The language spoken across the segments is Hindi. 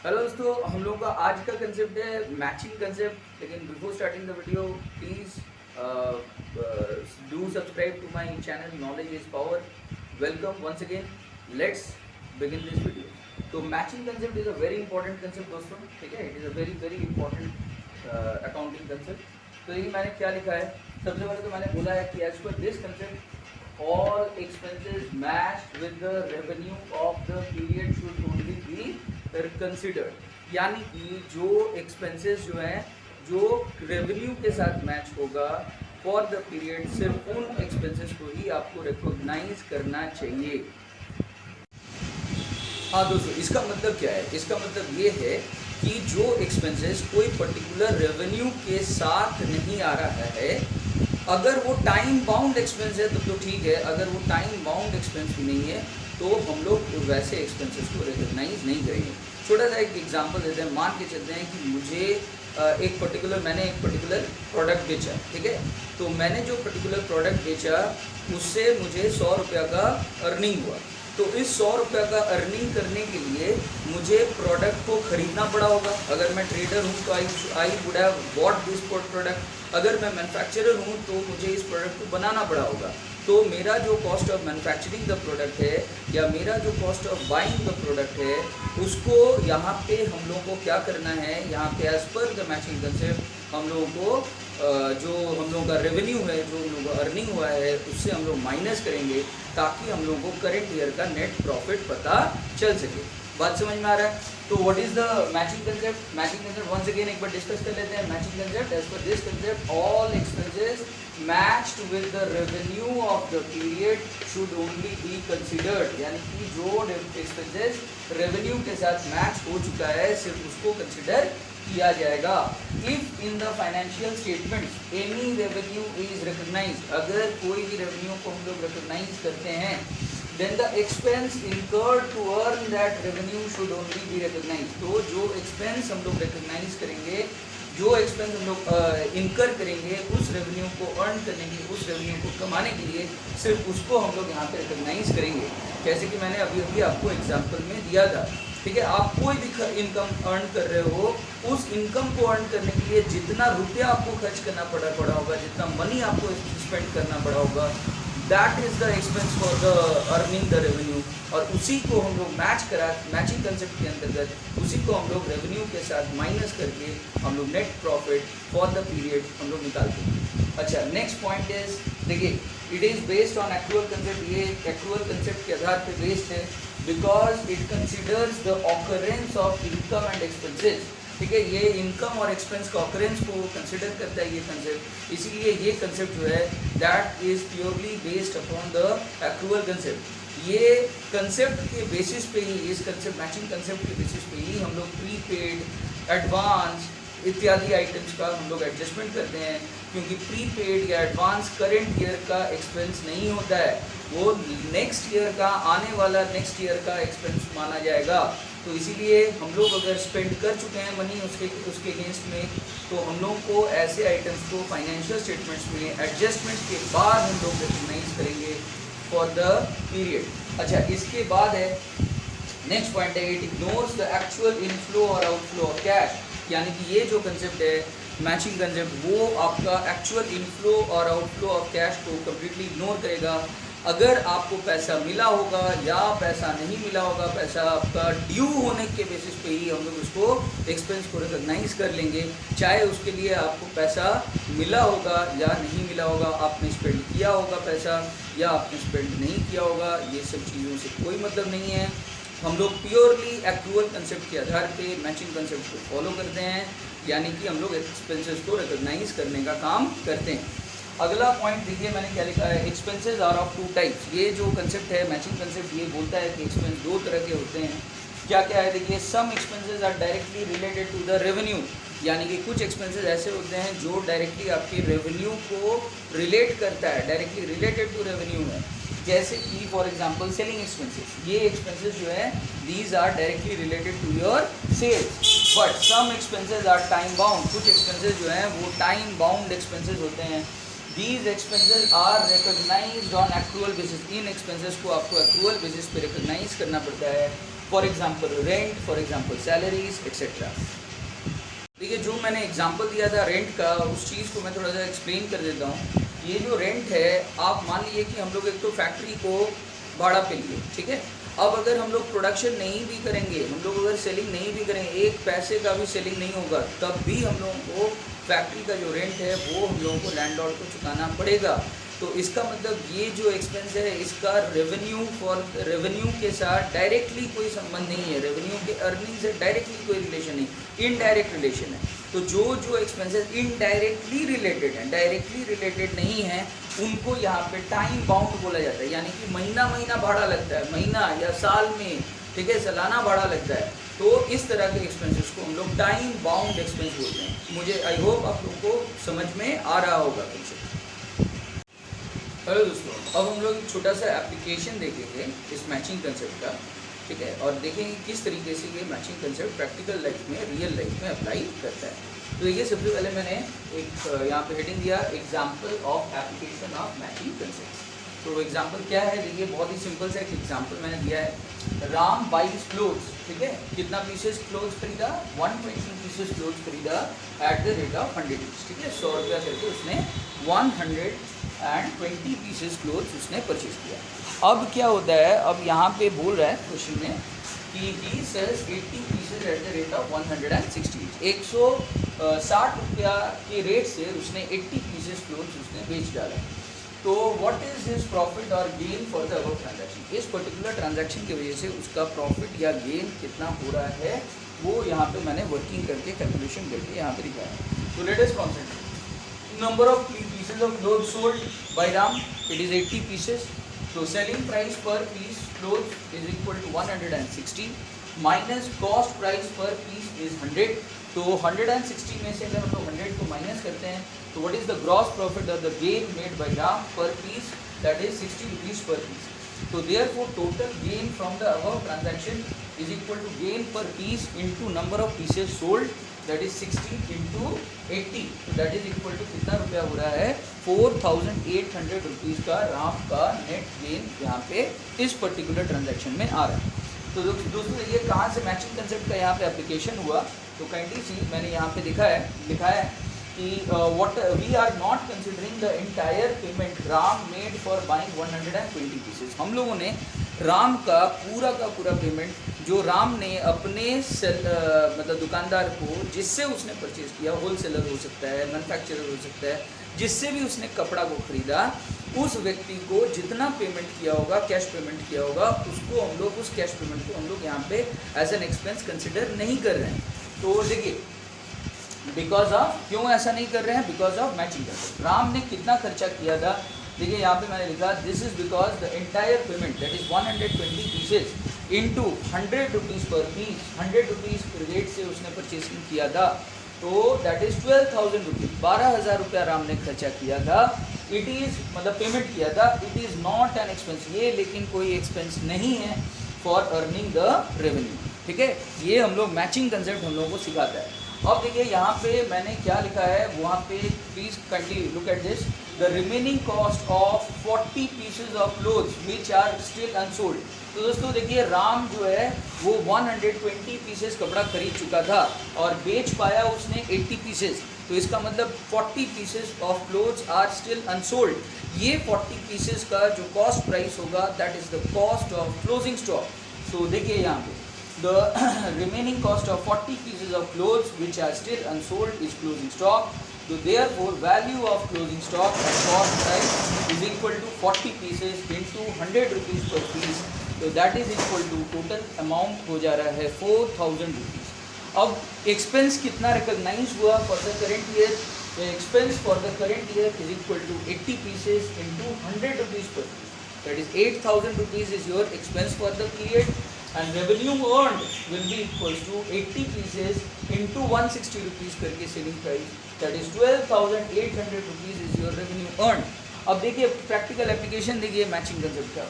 हेलो दोस्तों, हम लोगों का आज का कंसेप्ट है मैचिंग कंसेप्ट। लेकिन before starting the video please do subscribe to my channel knowledge is power. Welcome once again, let's begin this video. तो matching concept is a very important concept दोस्तों, ठीक है। It is a very very important accounting concept. तो देखिए मैंने क्या लिखा है। सबसे पहले तो मैंने बोला है कि as per this concept all expenses matched with the revenue of the period should only be considered. यानी कि जो एक्सपेंसेस जो हैं जो रेवेन्यू के साथ मैच होगा फॉर द पीरियड, सिर्फ उन एक्सपेंसेस को ही आपको रिकॉग्नाइज करना चाहिए। हाँ दोस्तों, इसका मतलब क्या है? इसका मतलब ये है कि जो एक्सपेंसेस कोई पर्टिकुलर रेवेन्यू के साथ नहीं आ रहा है, अगर वो टाइम बाउंड एक्सपेंस है तो ठीक है। अगर वो टाइम बाउंड एक्सपेंस भी नहीं है तो हम लोग वैसे एक्सपेंसेस को रिकॉग्नाइज नहीं करेंगे। छोटा सा एक एग्जांपल देते हैं। मान के चलते हैं कि मुझे मैंने एक पर्टिकुलर प्रोडक्ट बेचा, ठीक है। तो मैंने जो पर्टिकुलर प्रोडक्ट बेचा उससे मुझे 100 रुपये का अर्निंग हुआ। तो इस 100 रुपये का अर्निंग करने के लिए मुझे प्रोडक्ट को खरीदना पड़ा होगा। अगर मैं ट्रेडर हूँ तो I would have bought this product. अगर मैं मैन्युफैक्चरर हूँ तो मुझे इस प्रोडक्ट को बनाना पड़ा होगा। तो मेरा जो cost of manufacturing the product है या मेरा जो cost of buying the product है, उसको यहाँ पे हम लोगों को क्या करना है, यहाँ पे as per the matching concept हम लोगों को जो हम लोगों का रेवेन्यू है, जो हम लोगों का अर्निंग हुआ है, उससे हम लोग माइनस करेंगे ताकि हम लोगों को करेंट ईयर का नेट प्रॉफिट पता चल सके। बात समझ में आ रहा है? तो what is the matching concept? Matching concept once again एक बार डिस्कस कर लेते हैं। Matching concept as per this concept all expenses matched with the revenue of the period should only be considered. यानी कि जो एक्सपेंसेस रेवेन्यू के साथ मैच हो चुका है सिर्फ उसको कंसिडर किया जाएगा। If in the financial statement any revenue is recognised, अगर कोई भी रेवेन्यू को हम लोग रिकॉग्नाइज करते हैं, then the expense incurred to earn that revenue should only be recognized। तो जो expense हम लोग recognize करेंगे, जो एक्सपेंस हम लोग इनकर करेंगे उस रेवेन्यू को अर्न करने के लिए, उस रेवेन्यू को कमाने के लिए, सिर्फ उसको हम लोग यहाँ पे रिकॉग्नाइज करेंगे। जैसे कि मैंने अभी अभी आपको एग्जांपल में दिया था, ठीक है। आप कोई भी इनकम अर्न कर रहे हो, उस इनकम को अर्न करने के लिए जितना रुपया आपको खर्च करना पड़ा होगा, जितना मनी आपको स्पेंड करना पड़ा होगा, that is the expense for the earning the revenue. और उसी को हम लोग मैचिंग कंसेप्ट के अंतर्गत उसी को हम लोग रेवेन्यू के साथ माइनस करके हम लोग net profit for the period हम लोग निकालते हैं। अच्छा, नेक्स्ट पॉइंट इज, देखिए, it is based on actual concept. ये एक्चुअल कंसेप्ट के आधार पर बेस्ड है because it considers the occurrence of income and expenses, ठीक है। ये इनकम और एक्सपेंस का ऑकरेंस को कंसिडर करता है ये कंसेप्ट। इसीलिए ये कंसेप्ट जो है that is purely based upon the accrual concept. ये कंसेप्ट के बेसिस पे ही, इस कंसेप्ट मैचिंग कंसेप्ट के बेसिस पे ही हम लोग प्रीपेड, एडवांस इत्यादि आइटम्स का हम लोग एडजस्टमेंट करते हैं। क्योंकि प्रीपेड या एडवांस करंट ईयर का एक्सपेंस नहीं होता है, वो नेक्स्ट ईयर का, आने वाला नेक्स्ट ईयर का एक्सपेंस माना जाएगा। तो इसीलिए हम लोग अगर स्पेंड कर चुके हैं मनी उसके अगेंस्ट में, तो हम लोग को ऐसे आइटम्स को फाइनेंशियल स्टेटमेंट्स में एडजस्टमेंट के बाद हम लोग रिकॉग्नाइज करेंगे फॉर द पीरियड। अच्छा, इसके बाद है नेक्स्ट पॉइंट है, it ignores the actual inflow और आउटफ्लो ऑफ कैश। यानी कि ये जो कंसेप्ट है मैचिंग कंसेप्ट, वो आपका एक्चुअल इनफ्लो और आउटफ्लो ऑफ कैश को कम्प्लीटली इग्नोर करेगा। अगर आपको पैसा मिला होगा या पैसा नहीं मिला होगा, पैसा आपका ड्यू होने के बेसिस पे ही हम लोग उसको एक्सपेंस को रिकॉग्नाइज कर लेंगे। चाहे उसके लिए आपको पैसा मिला होगा या नहीं मिला होगा, आपने स्पेंड किया होगा पैसा या आपने स्पेंड नहीं किया होगा, ये सब चीज़ों से कोई मतलब नहीं है। हम लोग प्योरली एक्चुअल कंसेप्ट के आधार पे मैचिंग कंसेप्ट को फॉलो करते हैं, यानी कि हम लोग एक्सपेंसेस को रिकॉग्नाइज करने का काम करते हैं। अगला पॉइंट देखिए मैंने क्या लिखा है, expenses are of two types. ये जो कंसेप्ट है मैचिंग कंसेप्ट, ये बोलता है कि एक्सपेंस दो तरह के होते हैं। क्या क्या है देखिए, some expenses are directly related to the revenue. यानी कि कुछ एक्सपेंसेस ऐसे होते हैं जो डायरेक्टली आपके रेवेन्यू को रिलेट करता है, डायरेक्टली रिलेटेड टू रेवेन्यू है। जैसे कि फॉर एग्जांपल सेलिंग एक्सपेंसेस, ये एक्सपेंसेस जो है these are directly related to your sales. But some expenses are time bound. कुछ एक्सपेंसेस जो हैं वो टाइम बाउंड एक्सपेंसेस होते हैं। These expenses are recognized on accrual basis। In expenses को आपको accrual basis पे recognize करना पड़ता है। For example rent, for example salaries etcetera. देखिए जो मैंने एग्जाम्पल दिया था रेंट का, उस चीज़ को मैं थोड़ा सा एक्सप्लेन कर देता हूँ। ये जो रेंट है, आप मान लीजिए कि हम लोग एक तो फैक्ट्री को भाड़ा पे लिए, ठीक है। अब अगर हम लोग प्रोडक्शन नहीं भी करेंगे, हम लोग अगर सेलिंग नहीं भी करेंगे, एक पैसे का भी सेलिंग नहीं होगा, तब भी हम लोगों को फैक्ट्री का जो रेंट है वो हम लोगों को लैंडलॉर्ड को चुकाना पड़ेगा। तो इसका मतलब ये जो एक्सपेंस है इसका रेवेन्यू के साथ डायरेक्टली कोई संबंध नहीं है, रेवेन्यू के अर्निंग से डायरेक्टली कोई रिलेशन नहीं, इनडायरेक्ट रिलेशन है। तो जो एक्सपेंसेस इनडायरेक्टली रिलेटेड हैं, डायरेक्टली रिलेटेड नहीं है, उनको यहाँ पे टाइम बाउंड बोला जाता है। यानी कि महीना भाड़ा लगता है, महीना या साल में, ठीक है, सालाना भाड़ा लगता है। तो इस तरह के एक्सपेंसेस को हम लोग टाइम बाउंड एक्सपेंस बोलते हैं। मुझे आई होप आप लोगों को समझ में आ रहा होगा कुछ। हेलो दोस्तों, अब हम लोग एक छोटा सा एप्लीकेशन देखेंगे इस मैचिंग कंसेप्ट का, ठीक है, और देखेंगे किस तरीके से ये मैचिंग कंसेप्ट प्रैक्टिकल लाइफ में, रियल लाइफ में अप्लाई करता है। तो देखिए सबसे पहले मैंने एक यहाँ पे हेडिंग दिया example of application of matching concept. तो एग्जाम्पल क्या है, देखिए बहुत ही सिंपल सा एक एग्जाम्पल मैंने दिया है। राम बाइज क्लोथ्स, ठीक है, कितना पीसेस क्लोथ्स खरीदा, 120 पीसेस क्लोथ्स खरीदा eight the rate of 100 rupees, ठीक है, 100 रुपया करके उसने 120 पीसेस क्लोथ्स उसने परचेज किया। अब क्या होता है, अब यहाँ पे बोल रहा है क्वेश्चन में कि he sells 80 pieces at the rate of 160, 160 रुपया के रेट से उसने 80 पीसेस क्लोथ्स उसने बेच डाला। तो व्हाट इज हिज प्रॉफिट और gain for the above transaction, इस पर्टिकुलर ट्रांजैक्शन की वजह से उसका प्रॉफिट या गेन कितना हो रहा है वो यहाँ पे मैंने वर्किंग करके कैलकुलेशन करके यहाँ पे दिखाया है। तो let us concentrate. Number of pieces of cloth sold by Ram, it is 80 pieces. तो selling price per piece cloth is equal to 160 minus cost price per piece is 100। तो 160 में से अगर हम लोग 100 को माइनस करते हैं तो what is the gross profit और the gain made by Ram per piece, that is 60 rupees per piece. तो therefore total gain from the above transaction is equal to gain per piece into number of pieces sold, that is 60 into 80। तो दैट इज इक्वल टू कितना रुपया हो रहा है, 4800 रुपीज़ का राम का नेट गेन यहाँ पे इस पर्टिकुलर ट्रांजैक्शन में आ रहा है। तो दोस्तों ये कहाँ से मैचिंग कंसेप्ट का यहाँ पे एप्लीकेशन हुआ, तो काइंडली सी मैंने यहाँ पे लिखा है कि what we are not considering the entire payment Ram made for buying 120 pieces. हम लोगों ने राम का पूरा पेमेंट जो राम ने अपने मतलब दुकानदार को जिससे उसने परचेज किया, होलसेलर हो सकता है, मैन्युफैक्चरर हो सकता है, जिससे भी उसने कपड़ा को खरीदा, उस व्यक्ति को जितना पेमेंट किया होगा, कैश पेमेंट किया होगा, उसको हम लोग उस कैश पेमेंट को हम लोग यहाँ पे एज एन एक्सपेंस कंसिडर नहीं कर रहे हैं। तो देखिए बिकॉज ऑफ, क्यों ऐसा नहीं कर रहे हैं, because of matching concept. Ram ने कितना खर्चा किया था, देखिए यहाँ पे मैंने लिखा this is because the entire payment that is 120 pieces into 100 rupees per piece, 100 rupees rate से उसने परचेसिंग किया था, तो दैट इज 12,000 रुपीज़, 12,000 रुपया राम ने खर्चा किया था। इट इज़ मतलब पेमेंट किया था, it is not an expense, ये लेकिन कोई एक्सपेंस नहीं है फॉर अर्निंग द रेवेन्यू, ठीक है। ये हम लोग मैचिंग कंसेप्ट हम लोगों को सिखाता है। अब देखिए यहाँ पे मैंने क्या लिखा है, वहाँ पे please kindly look at this, the remaining cost of 40 pieces of clothes which are still unsold. तो दोस्तों देखिए राम जो है वो 120 पीसेस कपड़ा खरीद चुका था और बेच पाया उसने 80 पीसेस, तो इसका मतलब 40 pieces of clothes are still unsold. ये 40 पीसेस का जो कॉस्ट प्राइस होगा that is the cost of closing stock. तो देखिए यहाँ पे the remaining cost of 40 pieces of clothes which are still unsold is closing stock. So therefore value of closing stock at cost price is equal to 40 pieces into 100 rupees per piece. So that is equal to total amount हो जा रहा है 4,000 rupees. अब expense कितना recognize हुआ for the current year? The expense for the current year is equal to 80 pieces into 100 rupees per piece. That is 8,000 rupees is your expense for the period. And revenue earned will be equals to 80 pieces into 160 rupees करके selling price, that is 12,800 rupees is your revenue earned. अब देखिए प्रैक्टिकल एप्लीकेशन देखिए मैचिंग कंसेप्ट का।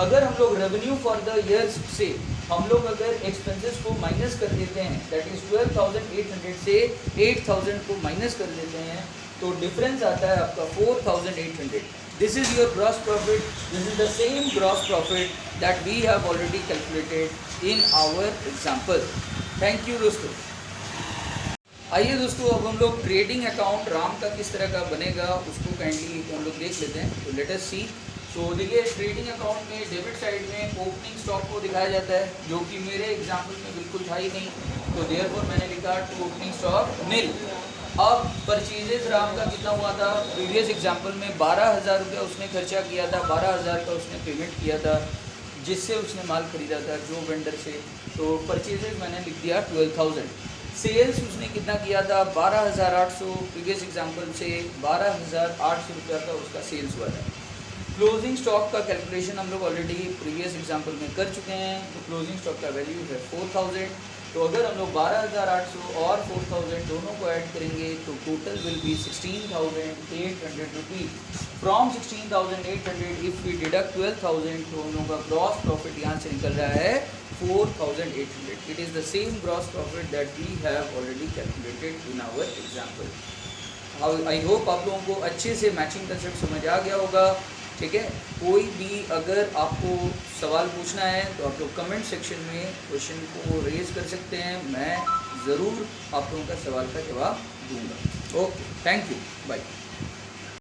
अगर हम लोग रेवेन्यू फॉर द ईयर्स से हम लोग अगर एक्सपेंसेस को माइनस कर देते हैं, दैट इज 12,800 से 8,000 को माइनस कर देते हैं, तो डिफरेंस आता है आपका 4,800. This is your gross profit. This is the same gross profit that we have already calculated in our example. Thank you दोस्तों. आइए दोस्तों, अब हम लोग ट्रेडिंग अकाउंट राम का किस तरह का बनेगा उसको काइंडली हम लोग देख लेते हैं. तो लेट अस सी. तो देखिए, ट्रेडिंग अकाउंट में डेबिट साइड में ओपनिंग स्टॉक को दिखाया जाता है, जो कि मेरे एग्जाम्पल में बिल्कुल था ही नहीं. तो देयरफॉर मैंने लिखा टू ओपनिंग स्टॉक नील. अब परचेजेज राम का कितना हुआ था? प्रीवियस एग्जाम्पल में 12,000 रुपया उसने खर्चा किया था, 12,000 का उसने पेमेंट किया था जिससे उसने माल खरीदा था जो वेंडर से. तो परचेजेज मैंने लिख दिया 12,000. सेल्स उसने कितना किया था? 12,800. प्रीवियस एग्जाम्पल से 12,800 रुपया का उसका सेल्स हुआ था. क्लोजिंग स्टॉक का कैलकुलेशन हम लोग ऑलरेडी प्रीवियस एग्जाम्पल में कर चुके हैं. तो क्लोजिंग स्टॉक का वैल्यू है 4,000. तो अगर हम लोग 12,800 और 4,000 दोनों को ऐड करेंगे तो total will be 16,800 rupees. From 16,800 if we deduct 12,000 तो हम लोगों का ग्रॉस प्रॉफिट यहाँ से निकल रहा है 4,800. It is the same gross profit that we have already calculated in our example. I hope आप लोगों को अच्छे से मैचिंग कंसेप्ट समझ आ गया होगा. ठीक है. कोई भी अगर आपको सवाल पूछना है तो आप लोग कमेंट सेक्शन में क्वेश्चन को रेज कर सकते हैं. मैं ज़रूर आप लोगों का सवाल का जवाब दूंगा. Okay, thank you, bye.